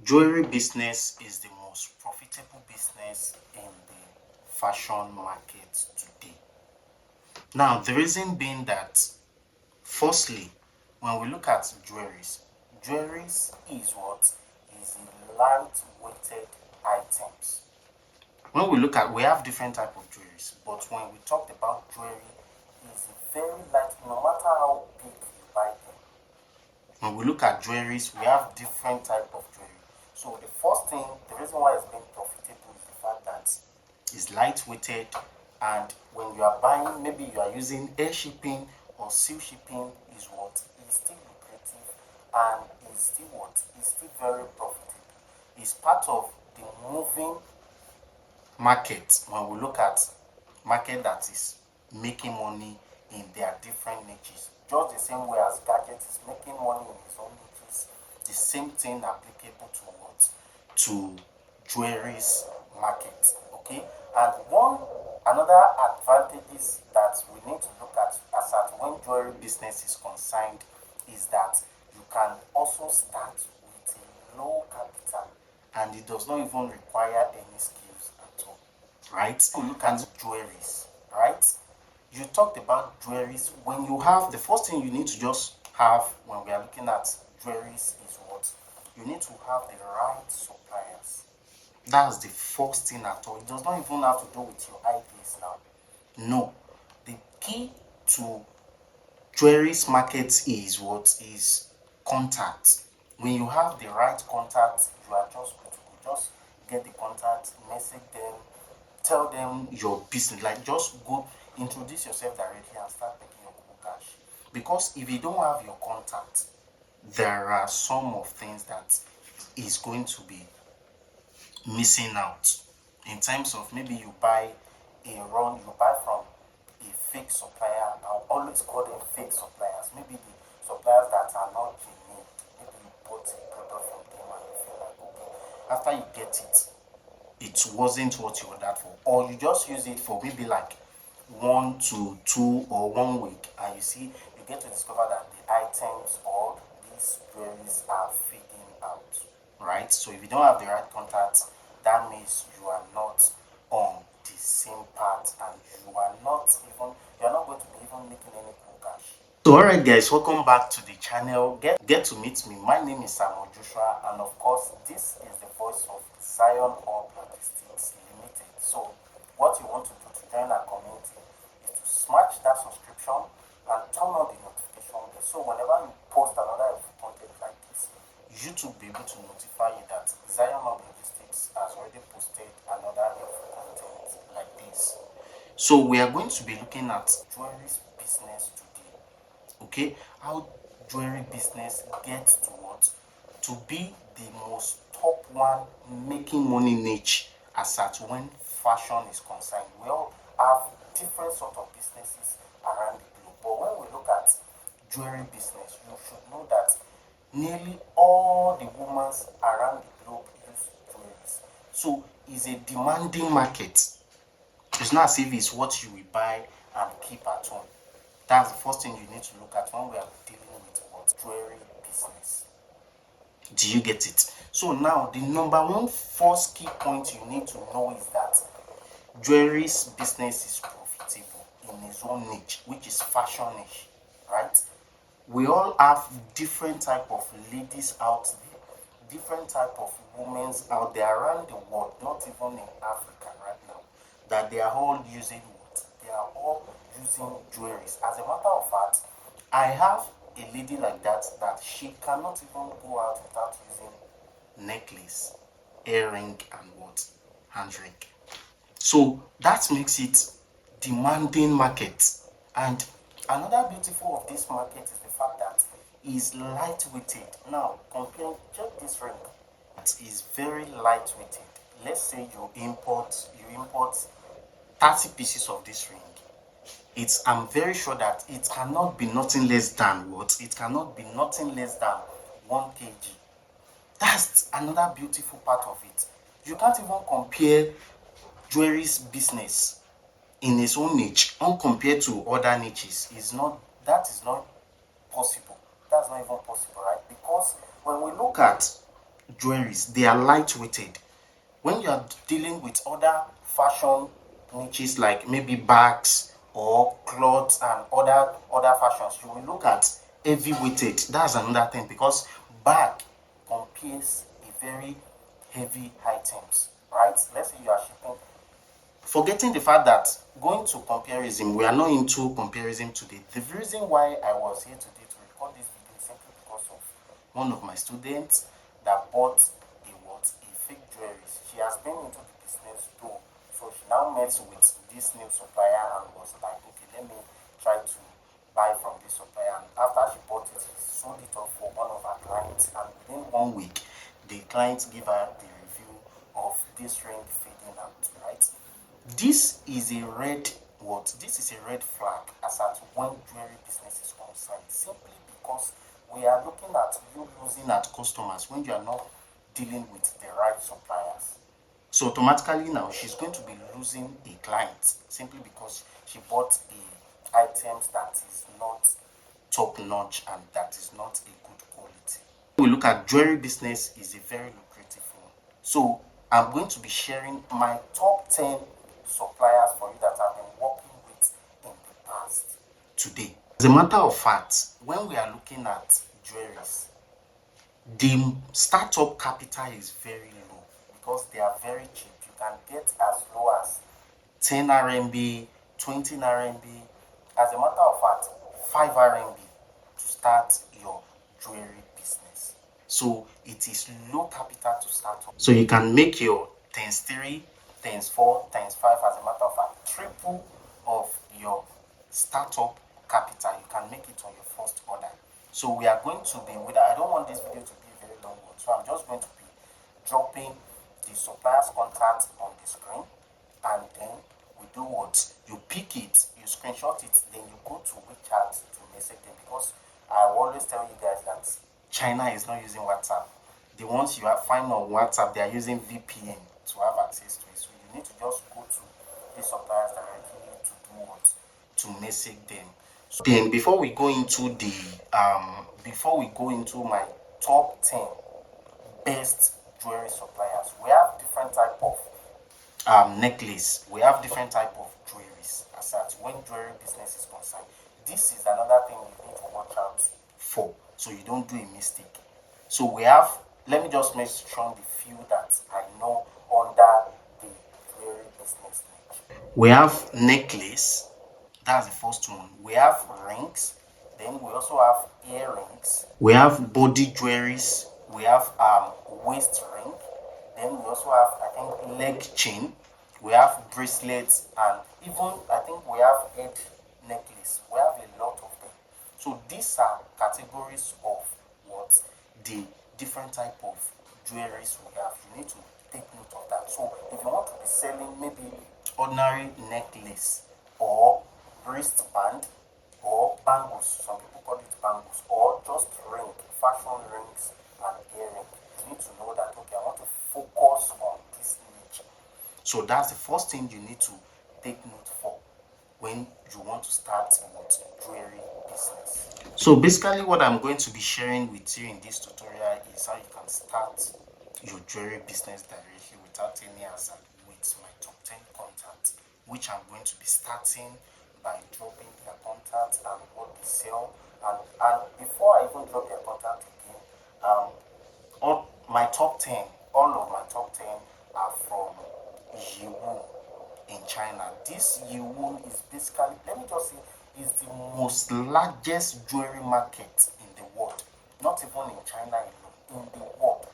Jewelry business is the most profitable business in the fashion market today. Now, the reason being that, firstly, when we look at jewelries is what is light-weighted items. When we have different type of jewelries, but when we talk about jewelry, is very light, no matter how big you buy them. When we look at jewelries, we have different type of jewelry. So the first thing, the reason why it's being profitable is the fact that it's lightweighted, and when you are buying, maybe you are using air shipping or sea shipping, is what is still lucrative, and is still what is still very profitable. It's part of the moving market. When we look at market that is making money in their different niches, just the same way as gadget is making money in its own niches, the same thing applicable to what? To jewelry's market. Okay, and another advantages that we need to look at as at when jewelry business is concerned is that you can also start with a low capital, and it does not even require any skills at all. Right? So look at jewelries, right? You talked about jewelries. When you have, the first thing you need to just have when we are looking at jewelries is what? You need to have the right suppliers. That's the first thing at all. It does not even have to do with your ideas now. No. The key to jewelry's market is what? Is contact. When you have the right contact, you are just good to go. Just get the contact, message them, tell them your business. Like, just go introduce yourself directly and start making your cool cash. Because if you don't have your contact, there are some of things that is going to be missing out. In terms of, maybe you buy from a fake supplier. I'll always call them fake suppliers. Maybe the suppliers that are not genuine. Maybe you bought a product from them and you feel like, okay, after you get it wasn't what you ordered for, or you just use it for maybe like 1 to 2 or 1 week, and you get to discover that the items or these jewelries are fading out. Right? So if you don't have the right contacts, that means you are not on the same path, and you're not going to be even making any cool cash. So alright guys, welcome back to the channel. Get to meet me. My name is Samuel Joshua, and of course this is the voice of Zionhublogistics Limited. So what you want to do to join our community is to smash that subscription and turn on the notification bell, so whenever you post another content like this, YouTube will be able to notify you that Zionhublogistics has already posted another content like this. So we are going to be looking at jewelry business today. Okay, how jewelry business gets to what? To be the most top one making money niche as at when fashion is concerned. We all have different sort of businesses around the globe, but when we look at jewelry business, you should know that nearly all the women around the globe use jewelry. So it's a demanding market. It's not as if it's what you will buy and keep at home. That's the first thing you need to look at when we are dealing with what? Jewelry business. Do you get it? So now the number one first key point you need to know is that jewelry business is profitable in its own niche, which is fashion niche, right? We all have different type of ladies out there, different type of women out there around the world, not even in Africa right now, that they are all using what? They are all using jewelries. As a matter of fact, I have a lady like that she cannot even go out without using necklace, earring, and what? Hand ring. So that makes it demanding market. And another beautiful of this market is the fact that it's lightweighted. Now check this ring. It is very lightweighted. Let's say you import 30 pieces of this ring. I'm very sure that it cannot be nothing less than what? It cannot be nothing less than 1 kg. That's another beautiful part of it. You can't even compare jewelry's business in its own niche compared to other niches. That is not possible. That's not even possible, right? Because when we look at jewelries, they are lightweighted. When you are dealing with other fashion niches like maybe bags or clothes and other fashions, you will look at heavy weighted. That's another thing, because bag compares a very heavy items, right? Let's say you are shipping, forgetting the fact that going to comparison, we are not into comparison today. The reason why I was here today to record this video is simply because of one of my students that bought a fake jewelry. She has been into the business too, so she now met with this new supplier and was like, okay, let me try to buy from this supplier. And after she bought it, she sold it off for one of her clients, and within 1 week the client gave her the review of this ring fading out, right? This is a red what? This is a red flag as at when jewelry business is concerned, simply because we are looking at you losing at customers when you are not dealing with the right suppliers. So automatically now she's going to be losing a client simply because she bought a items that is not top notch and that is not a good quality. We look at jewelry business is a very lucrative one. So I'm going to be sharing my top 10 suppliers for you that I've been working with in the past today. As a matter of fact, when we are looking at jewelries, the startup capital is very low because they are very cheap. You can get as low as 10 RMB, 20 RMB, as a matter of fact 5 RMB to start your jewelry business. So it is low capital to start up. So you can make your times 3, times 4, times 5, as a matter of fact triple of your startup capital. You can make it on your first order. So we are going to be with, I don't want this video to be a very long one, so I'm just going to be dropping the supplier's contact on the screen, and then we do what? You pick it, you screenshot it, then you go to WeChat to message them, because I always tell you guys that China is not using WhatsApp. The ones you find on WhatsApp, they are using VPN to have access to it. So you need to just go to the suppliers directly to do what? To message them. So then before we go into my top 10 best jewelry suppliers, we have different type of necklace, we have different type of jewelries as such when jewelry business is concerned. This is another thing you need to watch out for so you don't do a mistake. So we have, let me just mention the few that I know under the jewelry business niche. We have necklace, that's the first one. We have rings, then we also have earrings, we have body jewelries, we have waist ring, then we also have, I think, leg chain, we have bracelets, and even I think we have head necklace. We have a lot of them. So these are categories of what the different type of jewelries we have. You need to take note of that. So if you want to be selling maybe ordinary necklace or wristband or bangles, some people call it bangles, or just ring, fashion rings and earrings, you need to know that, okay, I want to focus on this niche. So that's the first thing you need to take note for when you want to start with jewelry business. So basically what I'm going to be sharing with you in this tutorial is how you can start your jewelry business directly without any hazard with my top 10 contacts, which I'm going to be starting by dropping their contact and what they sell. And before I even drop their contact again, all of my top 10 are from 𝐲𝐬 in China. This 𝐲𝐬 is basically, let me just say, is the most largest jewelry market in the world. Not even in China alone, in the world.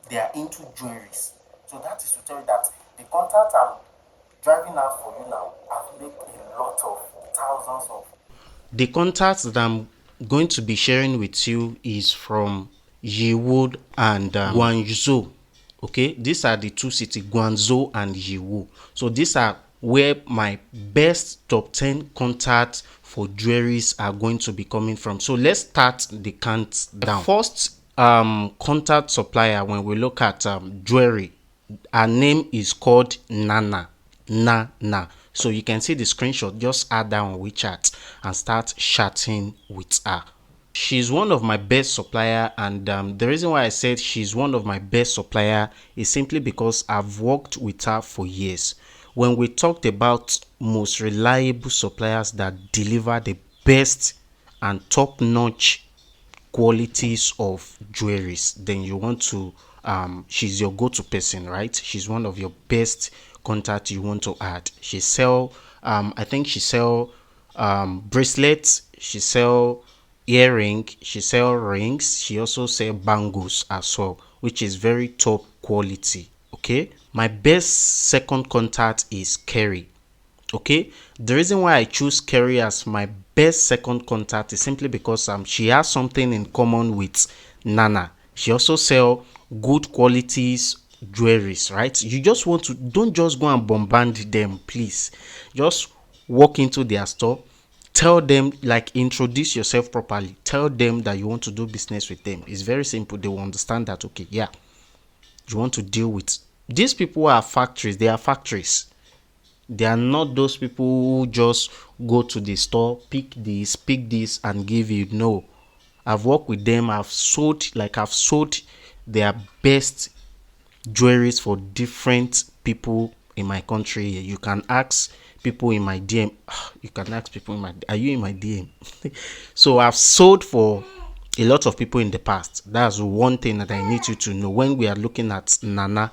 They are into jewelries. So that is to tell you that the contact I'm driving out for you now, I've made a lot of thousands of. The contacts that I'm going to be sharing with you is from 𝐲𝐬 and Guangzhou. Okay, these are the two cities, Guangzhou and 𝐲𝐬. So these are where my best top 10 contacts for jewelries are going to be coming from. So let's start the count down. The first contact supplier, when we look at jewelry, her name is called Nana. So you can see the screenshot, just add that on WeChat and start chatting with her. She's one of my best supplier, and the reason why I said she's one of my best supplier is simply because I've worked with her for years. When we talked about most reliable suppliers that deliver the best and top-notch qualities of jewelries, then you want to she's your go-to person, right? She's one of your best contact you want to add. She sell I think she sell bracelets, she sell earring, she sell rings, she also sell bangles as well, which is very top quality. Okay, my best second contact is Kerry. Okay, the reason why I choose Kerry as my best second contact is simply because she has something in common with Nana. She also sell good qualities jewelries, right? You just want to, don't just go and bombard them, please. Just walk into their store, tell them, like, introduce yourself properly, tell them that you want to do business with them. It's very simple. They will understand that, okay, yeah, you want to deal with these people. Are factories, they are factories. They are not those people who just go to the store, pick this and give you. No, I've worked with them. I've sold their best jewelries for different people in my country. You can ask people in my DM. You can ask people in my, are you in my DM? So I've sold for a lot of people in the past. That's one thing that I need you to know when we are looking at Nana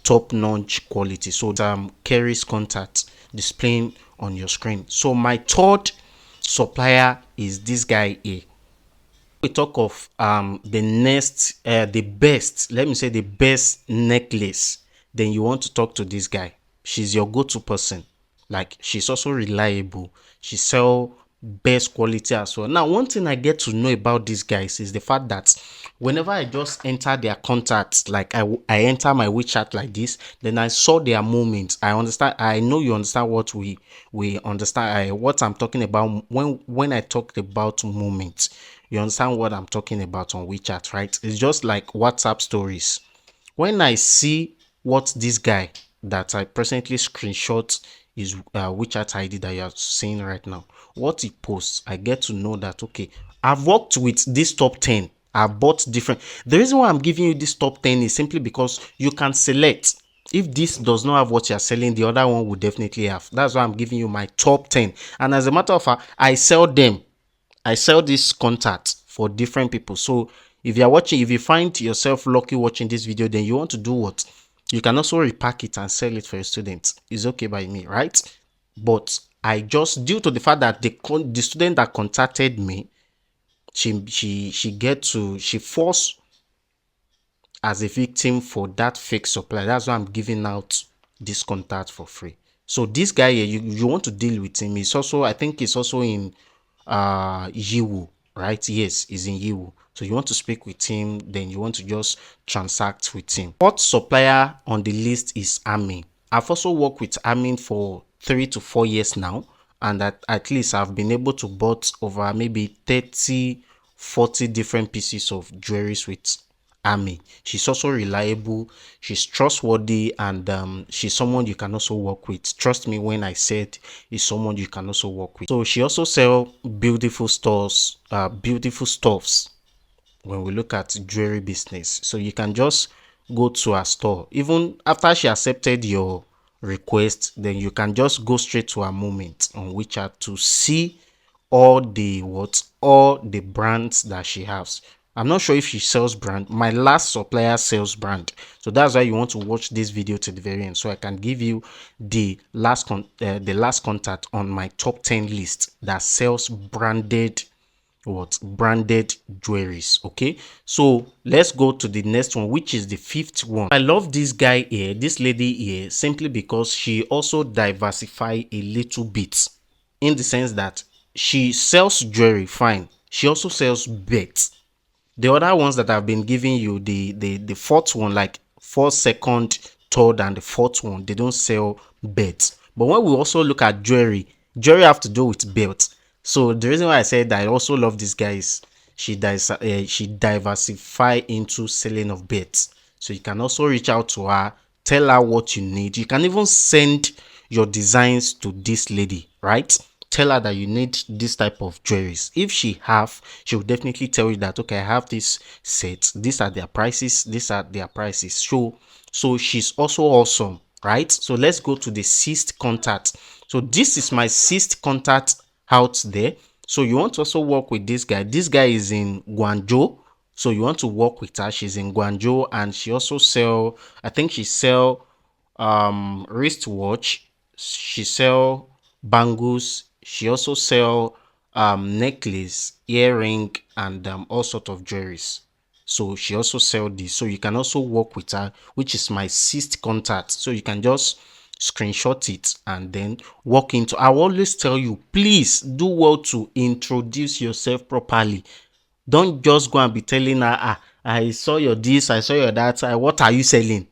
top-notch quality. So Kerry's contact displaying on your screen. So my third supplier is this guy here. We talk of the best, let me say the best necklace, then you want to talk to this guy. She's your go-to person. Like, she's also reliable. She sell best quality as well. Now, one thing I get to know about these guys is the fact that whenever I just enter their contacts, like I enter my WeChat like this, then I saw their moments. I understand. I know you understand what we understand. What I'm talking about when I talked about moments. You understand what I'm talking about on WeChat, right? It's just like WhatsApp stories. When I see what this guy that I presently screenshot his WeChat ID that you are seeing right now, what he posts, I get to know that, okay, I've worked with this top 10. I've bought different. The reason why I'm giving you this top 10 is simply because you can select. If this does not have what you're selling, the other one will definitely have. That's why I'm giving you my top 10. And as a matter of fact, I sell them. I sell this contact for different people. So if you're watching, if you find yourself lucky watching this video, then you want to do what? You can also repack it and sell it for your students. It's okay by me, right? But I just, due to the fact that the student that contacted me, she falls as a victim for that fake supply. That's why I'm giving out this contact for free. So this guy here, you want to deal with him. He's also, I think he's also in Yiwu, right? Yes, he's in Yiwu. So you want to speak with him, then you want to just transact with him. Fourth supplier on the list is Amin. I've also worked with Amin for 3 to 4 years now, and at least I've been able to bought over maybe 30-40 different pieces of jewelries with Amin. She's also reliable, she's trustworthy, and she's someone you can also work with. Trust me when I said is someone you can also work with. So she also sell beautiful stores, beautiful stuffs when we look at jewelry business. So you can just go to her store. Even after she accepted your request, then you can just go straight to her moment on WeChat to see all the brands that she has. I'm not sure if she sells brand. My last supplier sells brand, so that's why you want to watch this video to the very end, so I can give you the last contact on my top 10 list that sells branded jewelries. Okay, so let's go to the next one, which is the fifth one. I love this guy here, this lady here, simply because she also diversify a little bit, in the sense that she sells jewelry, fine, she also sells bets. The other ones that I've been giving you, the fourth one, like first, second, third, and the fourth one, they don't sell bets. But when we also look at jewelry have to do with belts. So the reason why I said that I also love this guy is she diversify into selling of bets. So you can also reach out to her, tell her what you need. You can even send your designs to this lady, right? tell her that you need this type of jewelries. If she will definitely tell you that, okay, I have this set, these are their prices, these are their prices. So she's also awesome, right? So let's go to the 6th contact. So this is my 6th contact out there. So you want to also work with this guy. This guy is in Guangzhou. So you want to work with her. She's in Guangzhou, and she also sell, I think she sell wristwatch, she sell bangles, she also sell necklace, earring, and all sort of jewelries. So she also sell this. So you can also work with her, which is my 6th contact. So you can just screenshot it and then walk into. I will always tell you, please do well to introduce yourself properly. Don't just go and be telling her, I saw your this, I saw your that, what are you selling?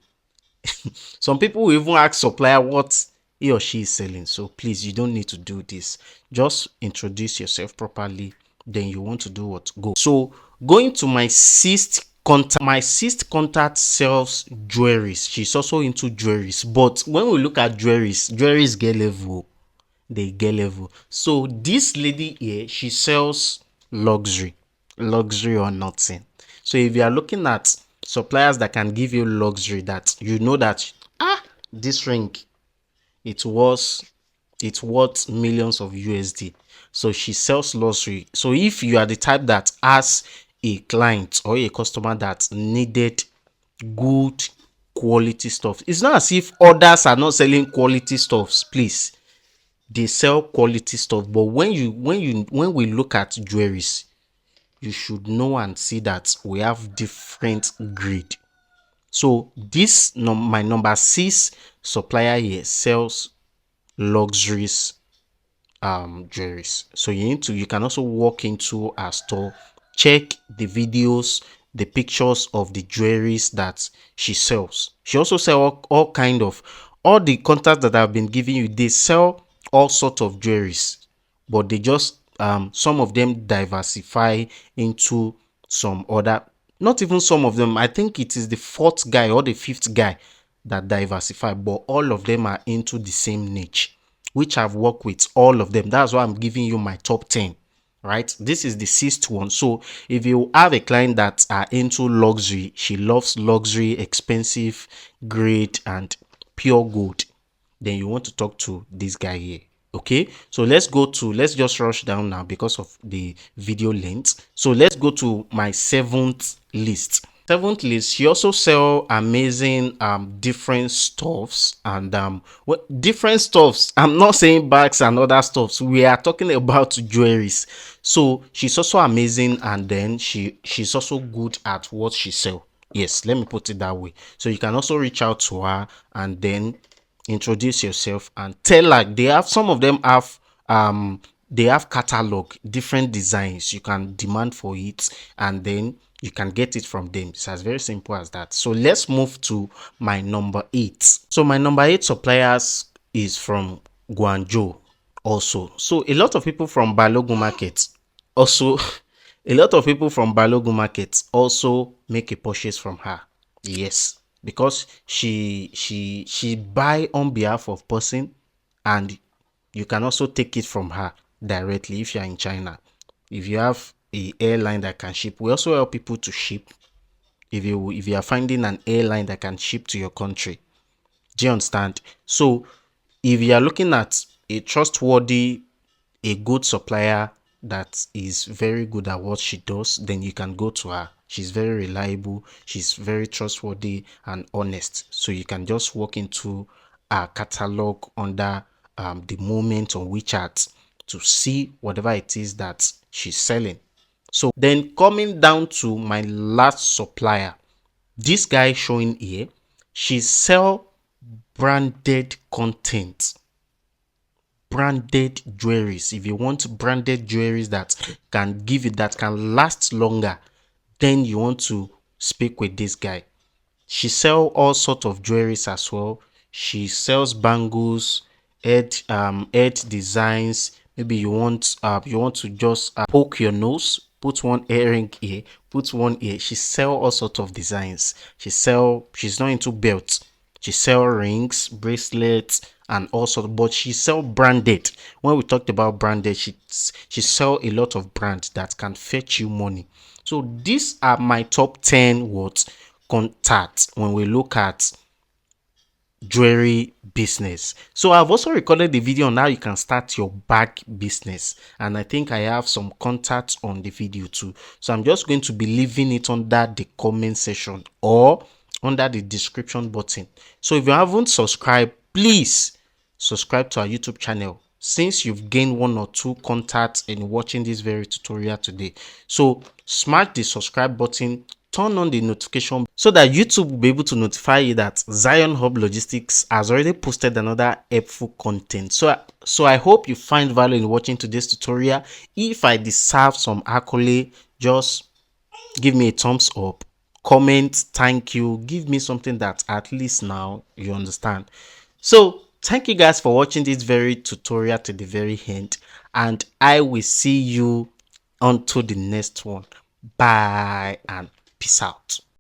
Some people will even ask supplier what he or she is selling. So please, you don't need to do this. Just introduce yourself properly. Then you want to do what? Go. So going to my 6th contact. My 6th contact sells jewelries. She's also into jewelries. But when we look at jewelries get level. They get level. So this lady here, she sells luxury or nothing. So if you are looking at suppliers that can give you luxury, that you know that this ring, it's worth millions of USD. So she sells luxury. So if you are the type that has a client or a customer that needed good quality stuff, it's not as if others are not selling quality stuffs. Please, they sell quality stuff. But when we look at jewelries, you should know and see that we have different grade. So this my number 6 supplier here sells luxuries jewelries. So you can also walk into our store, check the videos, the pictures of the jewelries that she sells. She also sells all kind of, all the contacts that I've been giving you, they sell all sorts of jewelries, but they just some of them diversify into some other, not even some of them, I think it is the 4th guy or the 5th guy that diversify, but all of them are into the same niche, which I've worked with all of them. That's why I'm giving you my top 10, right? This is the 6th one. So if you have a client that are into luxury, she loves luxury, expensive, great, and pure gold, then you want to talk to this guy here. Okay, so let's just rush down now because of the video length. So let's go to my 7th list. 7th list, she also sell amazing different stuffs and different stuffs. I'm not saying bags and other stuffs. We are talking about jewelries. So she's also amazing, and then she's also good at what she sell. Yes, let me put it that way. So you can also reach out to her and then introduce yourself and tell her. They have, some of them have they have catalog, different designs. You can demand for it and then you can get it from them. It's as very simple as that. So let's move to my number 8. So my number 8 suppliers is from Guangzhou also. So a lot of people from Balogun market also make a purchase from her. Yes, because she buy on behalf of person, and you can also take it from her directly if you are in China. If you have a airline that can ship, we also help people to ship. If you are finding an airline that can ship to your country, do you understand? So if you are looking at a trustworthy, a good supplier that is very good at what she does, then you can go to her. She's very reliable, she's very trustworthy and honest. So you can just walk into a catalog under the moment on WeChat to see whatever it is that she's selling. So then coming down to my last supplier, this guy showing here, she sell branded content, branded jewelries. If you want branded jewelries that can give it, that can last longer, then you want to speak with this guy. She sell all sorts of jewelries as well. She sells bangles, head designs. Maybe you want to just poke your nose, put one earring here, put one here. She sell all sorts of designs. She's not into belts. She sell rings, bracelets, and also, but she sell branded. When we talked about branded, she sell a lot of brands that can fetch you money. So these are my top 10 what contacts when we look at jewelry business. So I've also recorded the video on how you can start your bag business, and I think I have some contacts on the video too. So I'm just going to be leaving it under the comment section or under the description button. So if you haven't subscribed, please subscribe to our YouTube channel since you've gained 1 or 2 contacts in watching this very tutorial today. So smash the subscribe button, turn on the notification so that YouTube will be able to notify you that Zion Hub Logistics has already posted another helpful content. So I hope you find value in watching today's tutorial. If I deserve some accolade, just give me a thumbs up, comment, thank you, give me something that at least now you understand. So thank you guys for watching this very tutorial to the very end, and I will see you onto the next one. Bye and peace out.